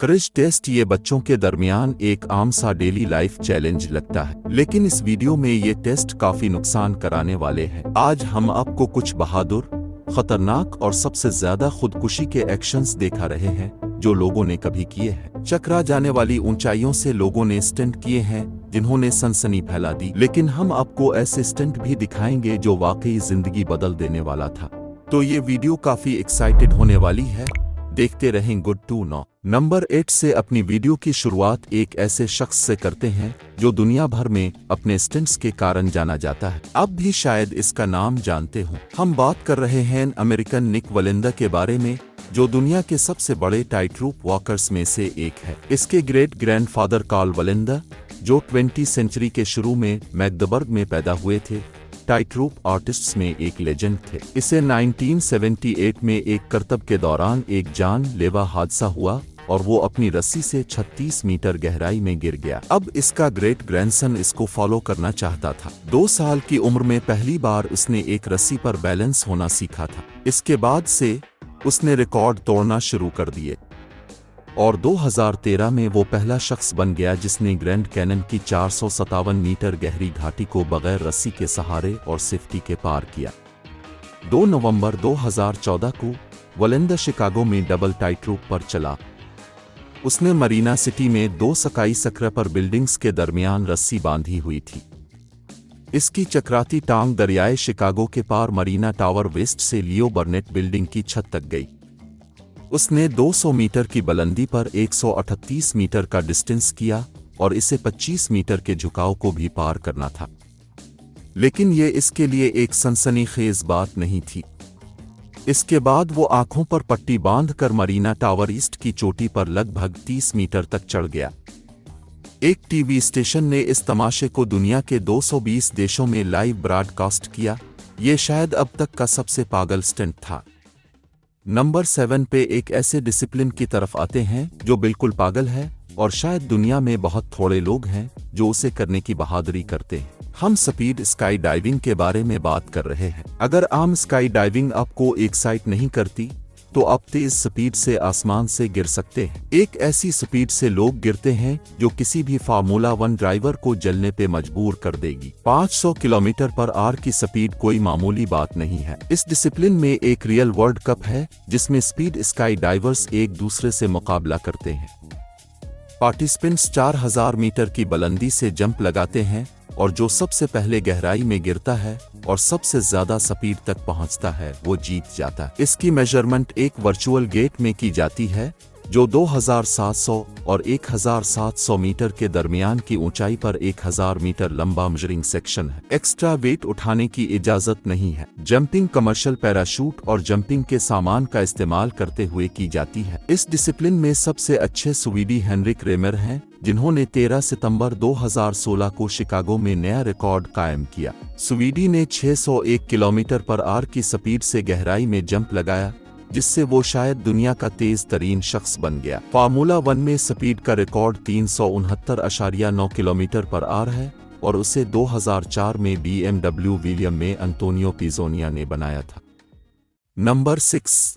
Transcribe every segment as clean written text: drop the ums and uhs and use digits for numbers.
Crease test ये बच्चों के दरमियान एक आम सा डेली लाइफ चैलेंज लगता है, लेकिन इस वीडियो में ये टेस्ट काफी नुकसान कराने वाले हैं। आज हम आपको कुछ बहादुर, खतरनाक और सबसे ज्यादा खुदकुशी के एक्शंस दिखा रहे हैं जो लोगों ने कभी किए हैं। चकरा जाने वाली ऊंचाइयों से लोगों ने स्टंट किए हैं जिन्होंने सनसनी फैला दी, लेकिन हम आपको ऐसे स्टंट भी दिखाएंगे जो वाकई जिंदगी बदल देने वाला था। तो ये वीडियो काफी एक्साइटेड होने वाली है, देखते रहें। Good to know. नंबर 8 से अपनी वीडियो की शुरुआत एक ऐसे शख्स से करते हैं जो दुनिया भर में अपने स्टंट्स के कारण जाना जाता है। आप भी शायद इसका नाम जानते हो। हम बात कर रहे हैं अमेरिकन निक वलिंदा के बारे में, जो दुनिया के सबसे बड़े टाइट रूप वॉकर्स में से एक है। इसके ग्रेट ग्रैंडफादर कार्ल वलिंदा, जो 20वीं सेंचुरी के शुरू में मैग्देबर्ग में पैदा हुए थे, टाइट रूप आर्टिस्ट्स में एक लेजेंड थे। इसे 1978 में एक करतब के दौरान एक जानलेवा हादसा हुआ और वो अपनी रस्सी से 36 मीटर गहराई में गिर गया। अब इसका ग्रेट ग्रैंडसन इसको फॉलो करना चाहता था। 2 साल की उम्र में पहली बार उसने एक रस्सी पर बैलेंस होना सीखा था। इसके बाद से उसने रिकॉर्ड तोड़ना शुरू कर दिए और 2013 में वो पहला शख्स बन गया जिसने ग्रैंड कैनन की 457 मीटर गहरी घाटी को बगैर रस्सी के सहारे और सेफ्टी के पार किया। 2 नवंबर 2014 को वलिंदा शिकागो में डबल टाइट रूप पर चला। उसने मरीना सिटी में 2 स्काई सक्र पर बिल्डिंग्स के दरमियान रस्सी बांधी हुई थी। इसकी चक्राती टांग दरियाए शिकागो के पार मरीना टावर वेस्ट से लियो बर्नेट बिल्डिंग की छत तक गई। उसने 200 मीटर की बुलंदी पर 138 मीटर का डिस्टेंस किया और इसे 25 मीटर के झुकाव को भी पार करना था। लेकिन ये इसके लिए एक सनसनीखेज बात नहीं थी। इसके बाद वो आंखों पर पट्टी बांधकर मरीना टावर ईस्ट की चोटी पर लगभग 30 मीटर तक चढ़ गया। एक टीवी स्टेशन ने इस तमाशे को दुनिया के 220 देशों में लाइव ब्रॉडकास्ट किया। ये शायद अब तक का सबसे पागल स्टंट था। नंबर 7 पे एक ऐसे डिसिप्लिन की तरफ आते हैं जो बिल्कुल पागल है और शायद दुनिया में बहुत थोड़े लोग हैं जो उसे करने की बहादुरी करते हैं। हम स्पीड स्काई डाइविंग के बारे में बात कर रहे हैं। अगर आम स्काई डाइविंग आपको एक्साइट नहीं करती, तो आप तेज स्पीड से आसमान से गिर सकते हैं। एक ऐसी स्पीड से लोग गिरते हैं जो किसी भी फार्मूला 1 ड्राइवर को जलने पे मजबूर कर देगी। 500 किलोमीटर पर आवर की स्पीड कोई मामूली बात नहीं है। इस डिसिप्लिन में एक रियल वर्ल्ड कप है जिसमें स्पीड स्काई डाइवर्स एक दूसरे से मुकाबला करते हैं। पार्टिसिपेंट्स 4000 मीटर की बुलंदी से जंप लगाते हैं और जो सबसे पहले गहराई में गिरता है और सबसे ज्यादा स्पीड तक पहुंचता है वो जीत जाता है। इसकी मेजरमेंट एक वर्चुअल गेट में की जाती है जो 2700 और 1700 मीटर के दरमियान की ऊंचाई पर 1000 मीटर लंबा मेजरिंग सेक्शन है। एक्स्ट्रा वेट उठाने की इजाजत नहीं है। जंपिंग कमर्शियल पैराशूट और जंपिंग के सामान का इस्तेमाल करते हुए की जाती है। इस डिसिप्लिन में सबसे अच्छे स्वीडी हेनरिक रेमर हैं, जिन्होंने 13 सितंबर 2016 को शिकागो में नया रिकॉर्ड कायम किया। स्वीडी ने 601 किलोमीटर पर आवर की स्पीड से गहराई में जंप लगाया, जिससे वो शायद दुनिया का तेज तरीन शख्स बन गया। फार्मूला 1 में स्पीड का रिकॉर्ड 369.9 किलोमीटर पर आवर है और उसे 2004 में BMW विलियम में अंतोनियो पिज़ोनिया ने बनाया था। नंबर 6,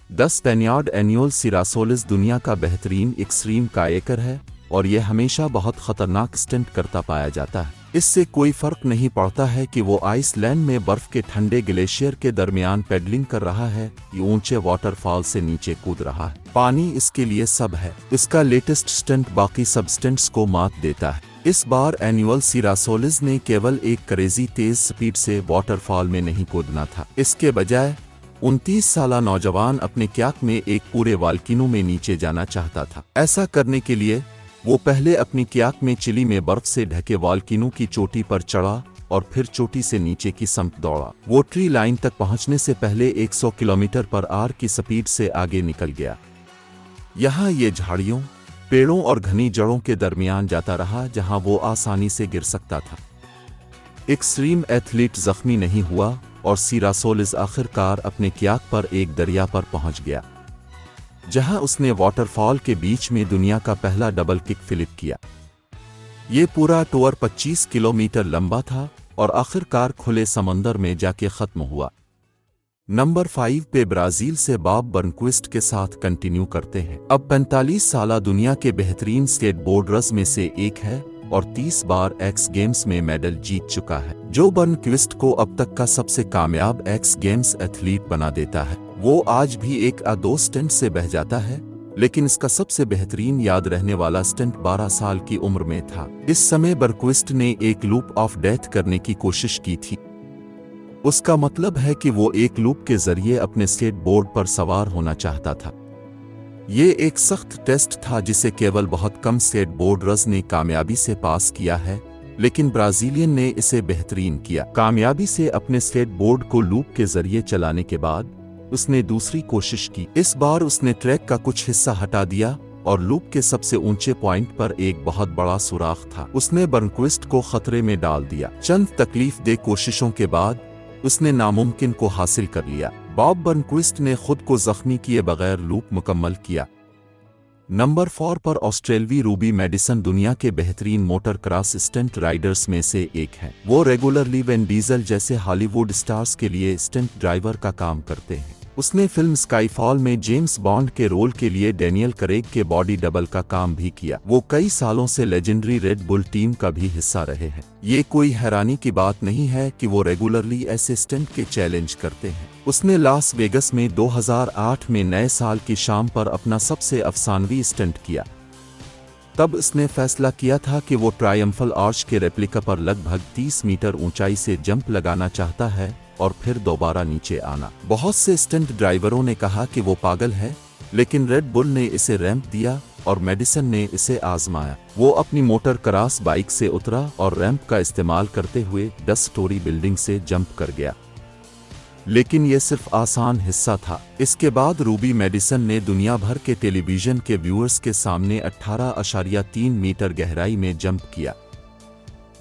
10 स्पेनियार्ड एनियोल सिरासोलिस दुनिया का बेहतरीन एक्सट्रीम कायकर है और यह हमेशा बहुत खतरनाक स्टंट करता पाया जाता है। इससे कोई फर्क नहीं पड़ता है कि वो आइसलैंड में बर्फ के ठंडे ग्लेशियर के दरमियान पेडलिंग कर रहा है या ऊंचे वाटरफॉल से नीचे कूद रहा है। पानी इसके लिए सब है। इसका लेटेस्ट स्टंट बाकी सब स्टंट्स को मात देता है। इस बार एनियोल सिरासोलिस ने केवल एक क्रेजी तेज स्पीड से वाटरफॉल में नहीं कूदना था। इसके बजाय 29 साला नौजवान अपने क्याक में एक पूरे वॉल्केनो में नीचे जाना चाहता था। ऐसा करने के लिए वो पहले अपनी क्याक में चिली में बर्फ से ढके वॉल्केनो की चोटी पर चढ़ा और फिर चोटी से नीचे की सम्त दौड़ा। वो ट्री लाइन तक पहुंचने से पहले 100 किलोमीटर पर आवर की स्पीड से आगे निकल गया। यहाँ ये झाड़ियों, पेड़ों और घनी जड़ों के दरमियान जाता रहा जहाँ वो आसानी से गिर सकता था। एक्सट्रीम एथलीट जख्मी नहीं हुआ और सिरासोलिस आखिरकार अपने क्याक पर एक दरिया पर पहुंच गया, जहां उसने वाटरफॉल के बीच में दुनिया का पहला डबल किक फ्लिप किया। ये पूरा टूर 25 किलोमीटर लंबा था और आखिरकार खुले समंदर में जाके खत्म हुआ। नंबर 5 पे ब्राजील से बॉब बर्नक्विस्ट के साथ कंटिन्यू करते हैं। अब 45 साल दुनिया के बेहतरीन स्केटबोर्डर्स में से एक है और 30 बार एक्स गेम्स में मेडल जीत चुका है, जो बर्नक्विस्ट को अब तक का सबसे कामयाब एक्स गेम्स एथलीट बना देता है। वो आज भी एक या दो स्टंट से बह जाता है, लेकिन इसका सबसे बेहतरीन याद रहने वाला स्टंट 12 साल की उम्र में था। इस समय बर्नक्विस्ट ने एक लूप ऑफ डेथ करने की कोशिश की थी। उसका मतलब है कि वो एक लूप के जरिए अपने स्केटबोर्ड पर सवार होना चाहता था। ये एक सख्त टेस्ट था जिसे केवल बहुत कम स्केटबोर्डर्स ने कामयाबी से पास किया है, लेकिन ब्राजीलियन ने इसे बेहतरीन किया। कामयाबी से अपने स्केटबोर्ड को लूप के जरिए चलाने के बाद उसने दूसरी कोशिश की। इस बार उसने ट्रैक का कुछ हिस्सा हटा दिया और लूप के सबसे ऊंचे पॉइंट पर एक बहुत बड़ा सुराख था। उसने बर्नक्विस्ट को खतरे में डाल दिया। चंद तकलीफदेह कोशिशों के बाद उसने नामुमकिन को हासिल कर लिया। बॉब बर्नक्विस्ट ने खुद को जख्मी किए बगैर लूप मुकम्मल किया। नंबर 4 पर ऑस्ट्रेलवी रूबी मेडिसन दुनिया के बेहतरीन मोटर क्रॉस स्टंट राइडर्स में से एक है। वो रेगुलरली वेन डीजल जैसे हॉलीवुड स्टार्स के लिए स्टंट ड्राइवर का काम करते हैं। उसने फिल्म स्काईफॉल में जेम्स बॉन्ड के रोल के लिए डैनियल क्रेग के बॉडी डबल का काम भी किया। वो कई सालों से लेजेंडरी रेड बुल टीम का भी हिस्सा रहे हैं। ये कोई हैरानी की बात नहीं है कि वो रेगुलरली ऐसे स्टंट के चैलेंज करते हैं। उसने लास वेगस में 2008 में नए साल की शाम पर अपना सबसे अफसानवी स्टंट किया। तब उसने फैसला किया था कि वो ट्रायम्फल आर्च के रेप्लिका पर लगभग 30 मीटर ऊंचाई से जंप लगाना चाहता है और फिर दोबारा नीचे आना। बहुत से स्टंट ड्राइवरों ने कहा कि वो पागल है, लेकिन रेड बुल ने इसे रैंप दिया और मेडिसन ने इसे आजमाया। वो अपनी मोटर क्रॉस बाइक से उतरा और रैंप का इस्तेमाल करते हुए 10 स्टोरी बिल्डिंग से जंप कर गया। लेकिन यह सिर्फ आसान हिस्सा था। इसके बाद रूबी मेडिसन ने दुनिया भर के टेलीविजन के व्यूअर्स के सामने 18.3 मीटर गहराई में जंप किया।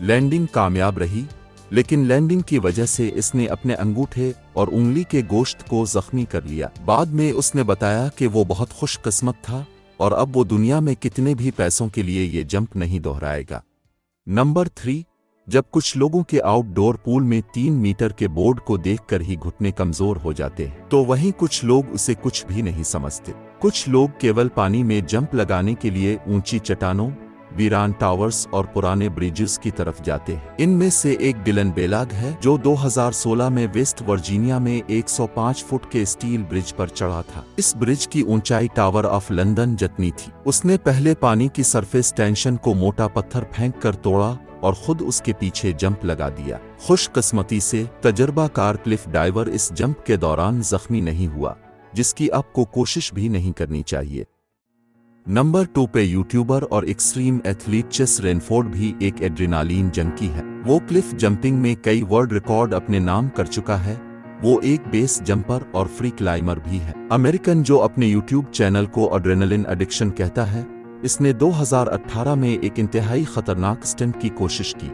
लैंडिंग कामयाब रही, लेकिन लैंडिंग की वजह से इसने अपने अंगूठे और उंगली के गोश्त को जख्मी कर लिया। बाद में उसने बताया कि वो बहुत खुशकिस्मत था और अब वो दुनिया में कितने भी पैसों के लिए ये जंप नहीं दोहराएगा। नंबर 3, जब कुछ लोगों के आउटडोर पूल में 3 मीटर के बोर्ड को देखकर ही घुटने कमजोर हो जाते हैं, तो वहीं कुछ लोग उसे कुछ भी नहीं समझते। कुछ लोग केवल पानी में जंप लगाने के लिए ऊंची चट्टानों, वीरान टावर्स और पुराने ब्रिजेस की तरफ जाते हैं। इनमें से एक डिलन बेलाग है, जो 2016 में वेस्ट वर्जीनिया में 105 फुट के स्टील ब्रिज पर चढ़ा था। इस ब्रिज की ऊंचाई टावर ऑफ लंदन जितनी थी। उसने पहले पानी की सरफेस टेंशन को मोटा पत्थर फेंक कर तोड़ा और खुद उसके पीछे जंप लगा दिया। खुशकिस्मती से तजर्बाकार क्लिफ डाइवर इस जंप के दौरान जख्मी नहीं हुआ, जिसकी आपको कोशिश भी नहीं करनी चाहिए। नंबर 2 पे यूट्यूबर और एक्सट्रीम एथलीट चेस रेनफोर्ड भी एक एड्रेनालीन जंकी है। वो क्लिफ जंपिंग में कई वर्ल्ड रिकॉर्ड अपने नाम कर चुका है। वो एक बेस जंपर और फ्री क्लाइमर भी है। अमेरिकन जो अपने यूट्यूब चैनल को एड्रेनालिन एडिक्शन कहता है, इसने 2018 में एक इंतहाई खतरनाक स्टंट की कोशिश की।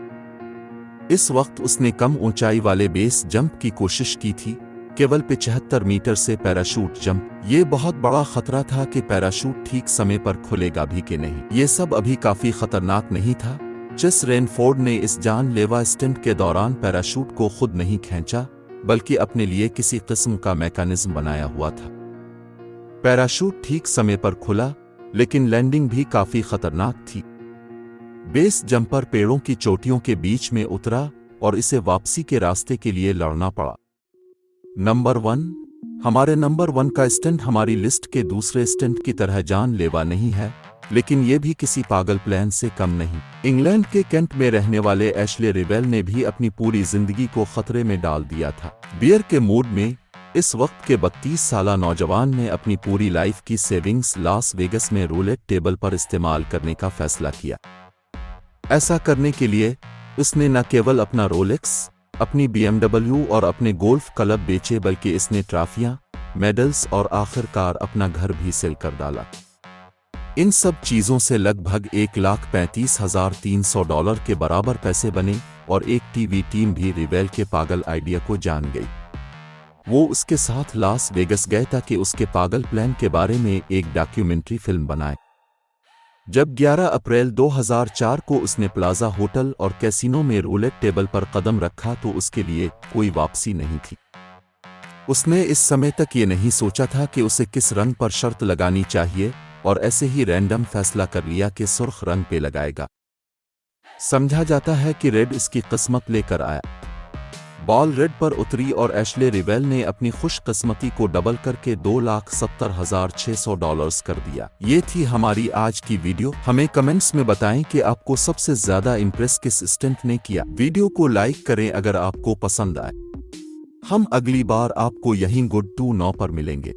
इस वक्त उसने कम ऊंचाई वाले बेस जंप की कोशिश की थी, केवल 75 मीटर से पैराशूट जंप। ये बहुत बड़ा खतरा था कि पैराशूट ठीक समय पर खुलेगा भी कि नहीं। ये सब अभी काफी खतरनाक नहीं था। चेस रेनफोर्ड ने इस जानलेवा स्टंट के दौरान पैराशूट को खुद नहीं खींचा, बल्कि अपने लिए किसी किस्म का मैकेनिज्म बनाया हुआ था। पैराशूट ठीक समय पर खुला, लेकिन लैंडिंग भी काफी खतरनाक थी। बेस जंपर पेड़ों की चोटियों के बीच में उतरा और इसे वापसी के रास्ते के लिए लड़ना पड़ा। नंबर 1, हमारे नंबर 1 का स्टंट हमारी लिस्ट के दूसरे स्टंट की तरह जानलेवा नहीं है, लेकिन यह भी किसी पागल प्लान से कम नहीं। इंग्लैंड के कैंट में रहने वाले एशले रिवेल ने भी अपनी पूरी जिंदगी को खतरे में डाल दिया था। बियर के मूड में इस वक्त के 32 साला नौजवान ने अपनी पूरी लाइफ की सेविंग्स लास वेगस में रूलेट टेबल पर इस्तेमाल करने का फैसला किया। ऐसा करने के लिए उसने न केवल अपना रोलेक्स, अपनी BMW और अपने गोल्फ क्लब बेचे, बल्कि इसने ट्रॉफियां, मेडल्स और आखिरकार अपना घर भी सेल कर डाला। इन सब चीजों से लगभग $1,35,300 के बराबर पैसे बने और एक टीवी टीम भी रिवेल के पागल आइडिया को जान गई। वो उसके साथ लास वेगस गए ताकि उसके पागल प्लान के बारे में एक डॉक्यूमेंट्री फिल्म बनाए। जब 11 अप्रैल 2004 को उसने प्लाजा होटल और कैसीनो में रूलेट टेबल पर कदम रखा तो उसके लिए कोई वापसी नहीं थी। उसने इस समय तक ये नहीं सोचा था कि उसे किस रंग पर शर्त लगानी चाहिए और ऐसे ही रैंडम फैसला कर लिया कि सुर्ख रंग पे लगाएगा। समझा जाता है कि रेड इसकी किस्मत लेकर आया। बॉल रेड पर उतरी और एशले रिवेल ने अपनी खुशकिस्मती को डबल करके $2,70,600 कर दिया। ये थी हमारी आज की वीडियो। हमें कमेंट्स में बताएं कि आपको सबसे ज्यादा इम्प्रेस किस स्टंट ने किया। वीडियो को लाइक करें अगर आपको पसंद आए। हम अगली बार आपको यहीं गुड टू 9 पर मिलेंगे।